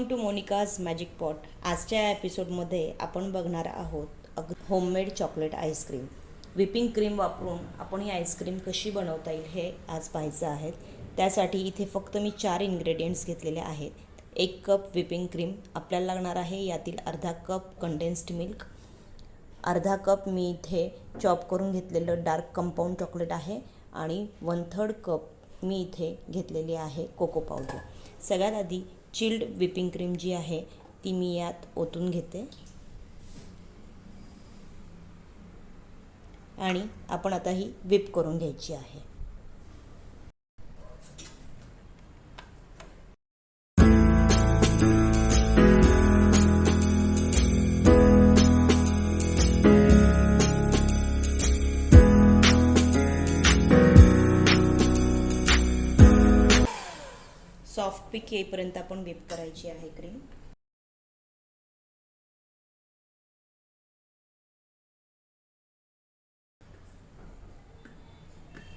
To Monika's magic pot. आजच्या या एपिसोडमध्ये आपण बघणार आहोत homemade chocolate ice cream. Whipping cream वापरून आपण ही आईस्क्रीम कशी बनवता येईल हे आज पाहायचं आहे. त्यासाठी इथे फक्त मी 4 इन्ग्रेडियंट्स घेतलेले आहेत. 1 कप व्हिपिंग क्रीम आपल्याला लागणार आहे. यातील अर्धा कप कंडेन्स्ड मिल्क, अर्धा कप मी इथे चॉप करून घेतलेलं डार्क कंपाऊंड चॉकलेट आहे आणि 1/3 कप मी इथे घेतलेली आहे कोको पावडर. सगळ्यात आधी चिल्ड व्हिपिंग क्रीम जी आहे ती मी यात ओतून घेते आणि आपण आता ही व्हिप करून घ्यायची आहे. सॉफ्ट पीक येईपर्यंत आपण व्हिप करायची आहे क्रीम.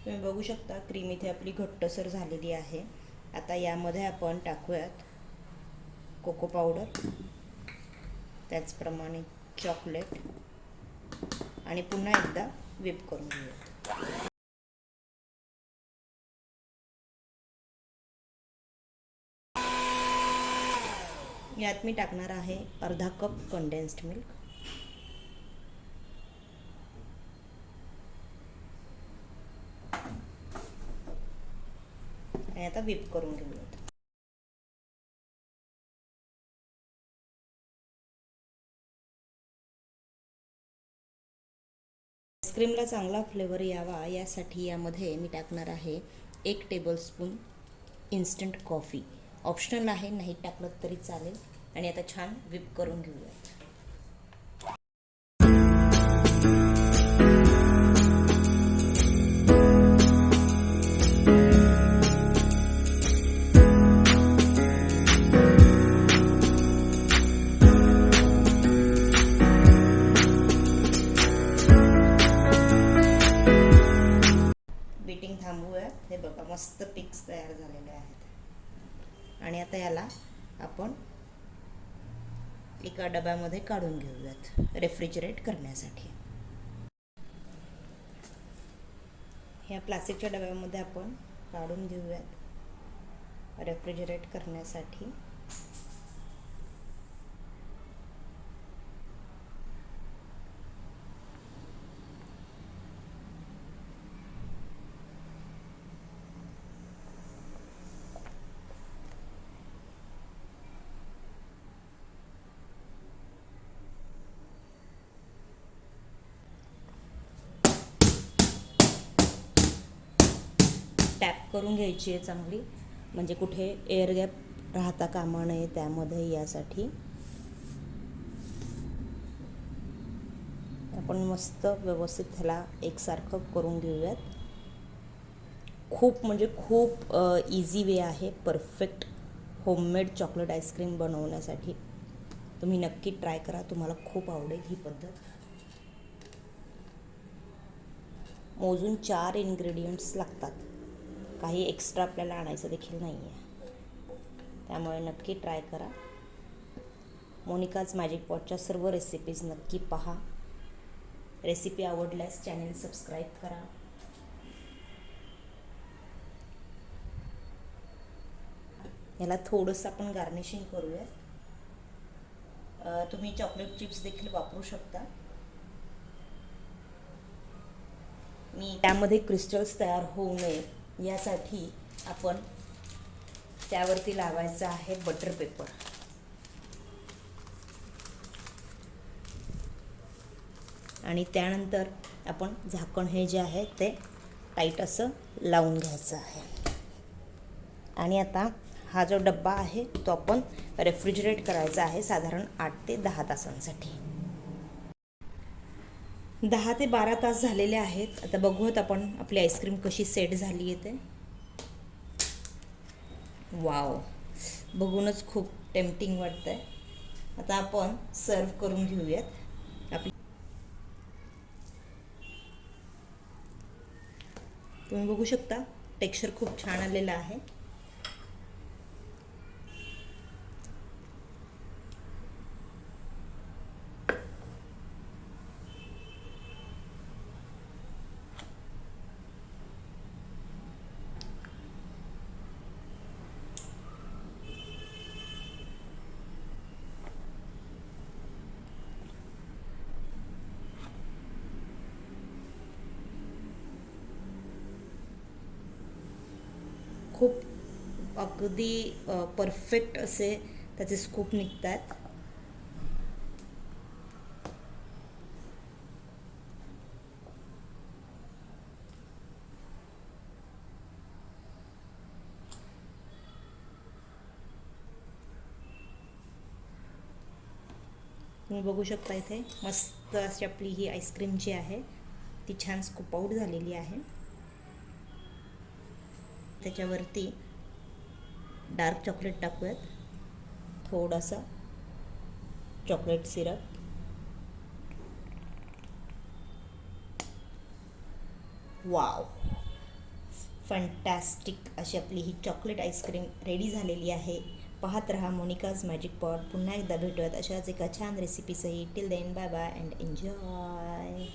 तुम्ही बघू शकता क्रीम इथे आपली घट्टसर झालेली आहे. आता यामध्ये आपण टाकूयात कोको पावडर, त्याचप्रमाणे चॉकलेट आणि पुन्हा एकदा व्हिप करून घेऊयात. यात मी टाकणार आहे अर्धा कप कंडेन्स्ड मिल्क. आणि आता व्हिप करून घेऊयात. आईस्क्रीमला चांगला फ्लेवर यावा यासाठी यामध्ये मी टाकणार आहे 1 टेबलस्पून इन्स्टंट कॉफी. ऑप्शनल आहे, नाही टाकलं तरी चालेल. आणि आता छान व्हिप करून घेऊयात. बीटिंग थांबवूयात. हे बघा मस्त पिक्स तयार झालेले आहेत. आणि आता याला आपण एका डब्यामध्ये काढून घेऊयात रेफ्रिजरेट करण्यासाठी. ह्या प्लास्टिकच्या डब्यामध्ये आपण काढून घेऊयात रेफ्रिजरेट करण्यासाठी. टॅप करून घ्यायची आहे चांगली, म्हणजे कुठे एअर गॅप राहता कामा नये त्यामध्ये. यासाठी आपण मस्त व्यवस्थित ह्याला एकसारखं करून घेऊयात. खूप म्हणजे खूप इझी वे आहे परफेक्ट होममेड चॉकलेट आईस्क्रीम बनवण्यासाठी. तुम्ही नक्की ट्राय करा, तुम्हाला खूप आवडेल ही पद्धत. मोजून 4 इन्ग्रेडियंट्स लागतात, काही एक्स्ट्रा आपल्याला आणायचं देखील नाही आहे. त्यामुळे नक्की ट्राय करा. मोनिकाज मॅजिक पॉटच्या सर्व रेसिपीज नक्की पहा. रेसिपी आवडल्यास चॅनल सबस्क्राईब करा. याला थोडंसं आपण गार्निशिंग करूया. तुम्ही चॉकलेट चिप्स देखील वापरू शकता. मी त्यामध्ये क्रिस्टल्स तयार होऊ नये यासाठी आपण त्यावरती लावायचं आहे बटर पेपर. आणि त्यानंतर आपण झाकण हे जे आहे ते टाईट असं लावून घ्यायचं आहे. आणि आता हा जो डब्बा आहे तो आपण रेफ्रिजरेट करायचा आहे साधारण 8 ते 10 तासांसाठी. 10 ते 12 तास झालेले आहेत. आता बघूयात आपण आपली आईस्क्रीम कशी सेट झाली आहे ते. वाव, बघूनच खूप टेम्पटिंग वाटतंय. आता आपण सर्व करून घेऊयात. आपली तुम्ही बघू शकता टेक्स्चर खूप छान आलेलं आहे. खूप अगदी परफेक्ट असे त्याचे स्कूप निघतात. तुम्ही बघू शकता इथे मस्त अशी आपली ही आईस्क्रीम जी आहे ती छान स्कूप आउट झालेली आहे. त्याच्यावरती डार्क चॉकलेट टाकूयात, थोडासा चॉकलेट सिरप, वाव, फंटॅस्टिक अशी आपली ही चॉकलेट आईस्क्रीम रेडी झालेली आहे. पाहत रहा मोनिकाज मॅजिक पॉट. पुन्हा एकदा भेटूयात अशाच एका छान रेसिपीसही. Till then bye bye and enjoy.